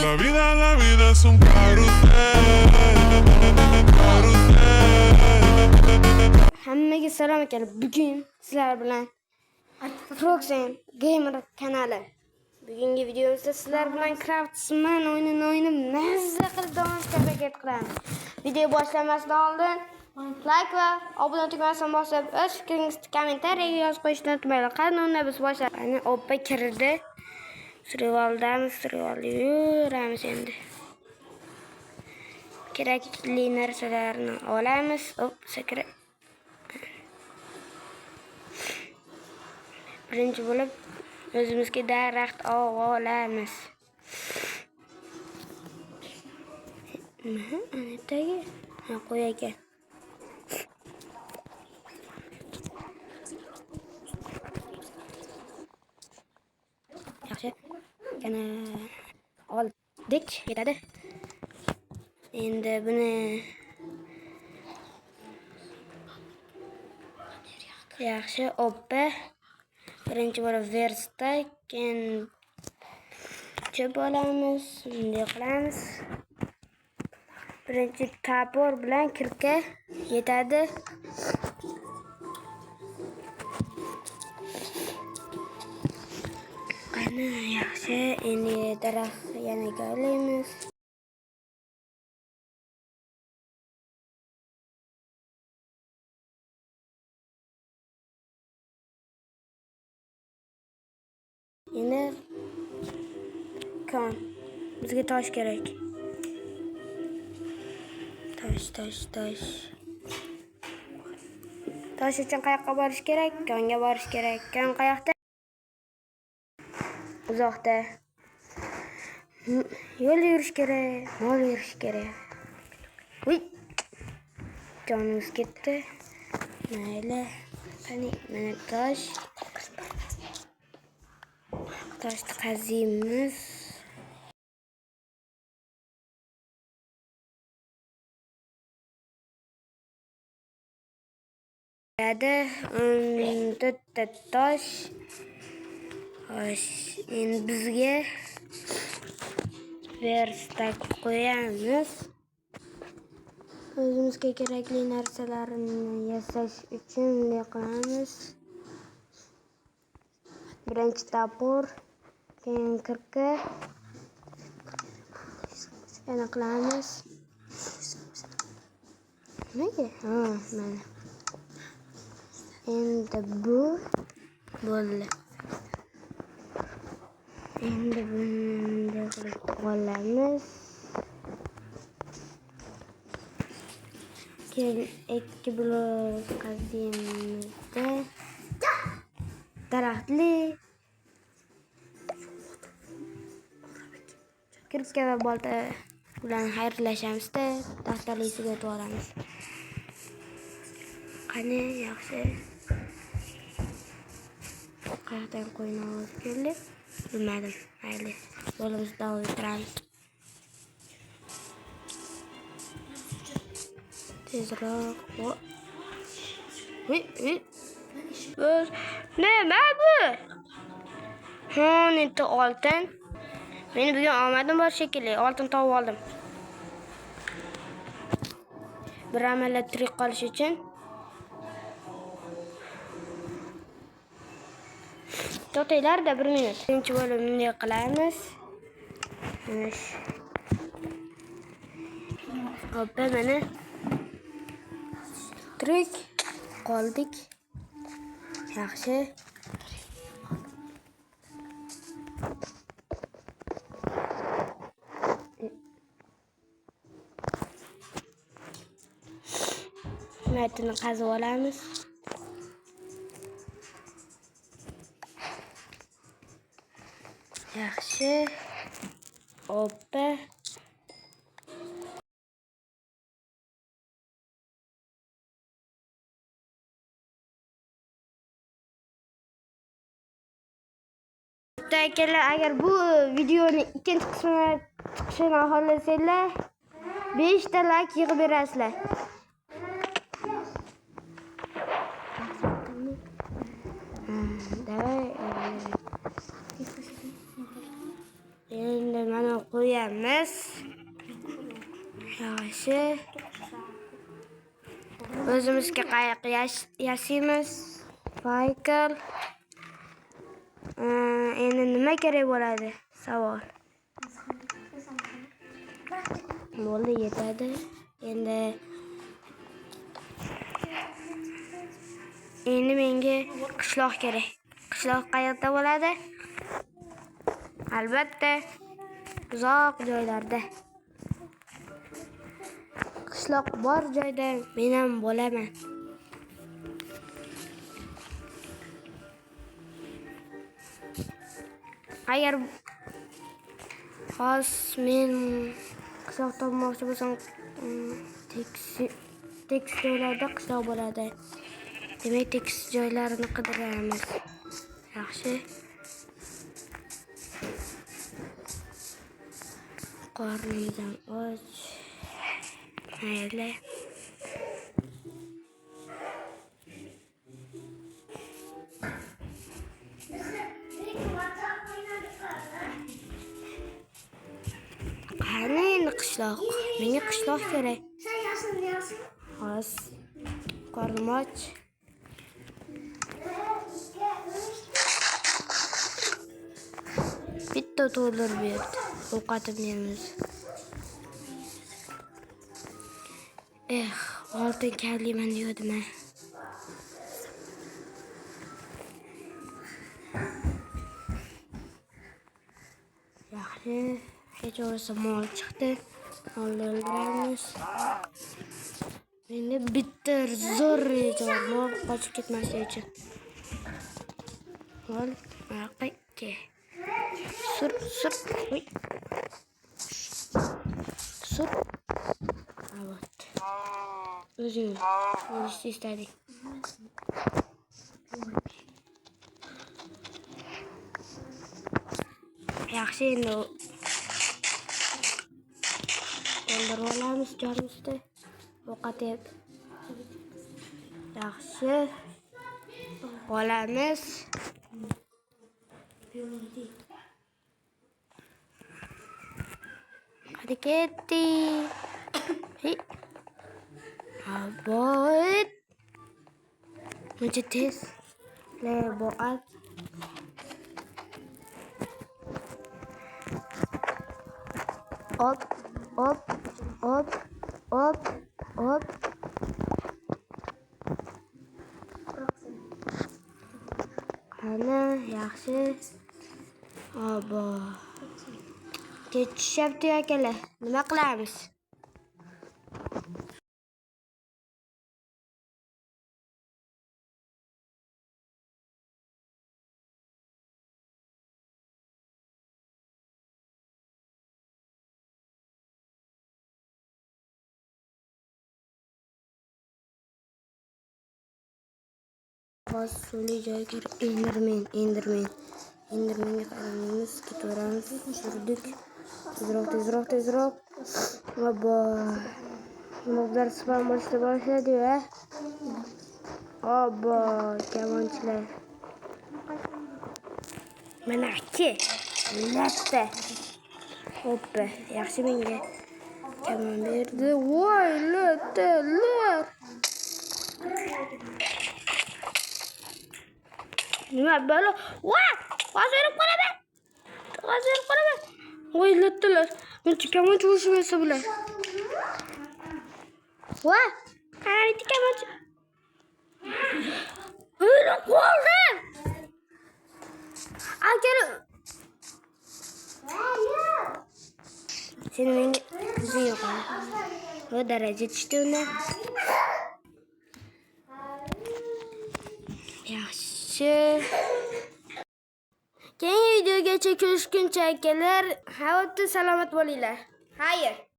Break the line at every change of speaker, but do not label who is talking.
La vida es un carrusel, carrusel.
Hammaga salom aka. Bugun sizlar bilan Proxen Gamer kanali. Bugungi videomizda sizlar bilan Craftsman o'yinini o'ynab mazza qilib davom etishga qilamiz. Video boshlamasdan oldin like va obuna tugmasini bosib, o'z fikringizni kommentariyaga yozib qo'yishni unutmanglar. Qanday biz boshlaymiz. Ana oppa kirdi. Survivaldamiz, yuramiz endi. Kerakli narsalarni olamiz. Sakra. Birinchi bo'lib o'zimizga daraxt olamiz. Anetagi qo'y ekan. Yaxshi. Yana oldik, yetadi. Endi buni yaxshi oppa birinchi bo'lib verstak, keyin chop olamiz, bunday qilamiz. Birinchi tapor bilan kirka yetadi. Ana yaxshi, endi daraxt yana olamiz. Yine kan. Bizga tosh kerak. Tosh. Tosh uchun qayoqqa borish kerak? Konga borish kerak. Kon qayoqda? Uzoqda. Yo'l yurish kerak, mol yurish kerak. Uy. Jonimiz ketdi. Mayli. Qani, mana tosh. Toshni qaziymiz. To'rtta tosh. Endi bizga verstak qo'yamiz. O'zimizga kerakli narsalarni yasash uchun bunday qilamiz. Birinchi tapor, keyin kirka. Yana qilamiz. Nega? Mana. Endi bu bo'ldi. Endi bunday qilib olamiz. Keyin ikki blok qazimizda daraxtli kirka va bolta bilan xayrlashamiz-da, daftarlisiga o'tib olamiz. Qani, yaxshi. Qayerdan qo'yni olib keldi? Bilmadim. Mayli. Yo'limizni davom ettiramiz. Tezroq. Nima bu? Neta oltin. Meni bugun omadim bor shekilli. Oltin topib oldim. Bir amallab tirik qolish uchun. To'xtanglar-da 1 minut. Birinchi bo'lib bunday qilamiz. Oppa mana. Tirik qoldik. Yaxshi. Matni qazib olamiz. Yaxshi. Oppa. Akalar, agar bu videoning ikkinchi qismini chiqishini xohlasanglar 5 ta like yig'ib berasizlar. Давай. Endi mana qo'yamiz. Yaxshi. O'zimizga qayiq yasaymiz. Saykl. Endi nima kerak bo'ladi? Savol. Bo'ldi, yetadi. Endi menga qishloq kerak. Qishloq qayerda bo'ladi? Albatta, uzoq joylarda. Qishloq bor joyda men ham bo'laman. Agar men qishloq topmoqchi bo'lsam, tekis joylarda qishloq bo'ladi. Demak, tekis joylarni qidiramiz. Yaxshi. Qornimdan och. Mayli. Qani endi qishloq? Menga qishloq kerak. Hozir qornim och. Bitta to'ldirib berdi. Ovqatim yemiz. Oltin kaliyman dedim. Yaxshi, hech bo'lmasa mol chiqdi. Molni o'ldiramiz. Menda bitta zo'r reja bor, qochib ketmaslik uchun. Mol, maraqqa. Sur. Uy. Sur. Вот. O'zing o'lishni istadik. Yaxshi, endi o'ldirib olamiz jonimizni. O'qatyap. Yaxshi. Olamiz. Hadi ketdi. Aboy. Buncha tez. Boat. Hop. Ana, yaxshi. Abo. Ketishyapti akalar. Nima qilamiz? Hozir suvli joyga Enderman. Endermanga qaraymiz, ketaveramiz. Surdik. Tezroq. Abo. Moblar spam bo'lishga boshladi-ya. Abo, kamonchilar. Mana ki. Latta. Hoppa, yaxshi menga kamon berdi. Voy, lattalar. Nima balo? Voy, hozirib qolaman. Voy, lattalar. Men kamonchi bo'lishim esa bular. Voy, qaraydi kamonchi. O'lim qoldi. Agar seni menga ko'zing yo'q. Bu daraja tushdi unda. Yaxshi. Keyingi videogacha ko'rishguncha akalar, hayotda salomat bo'linglar. Xayr.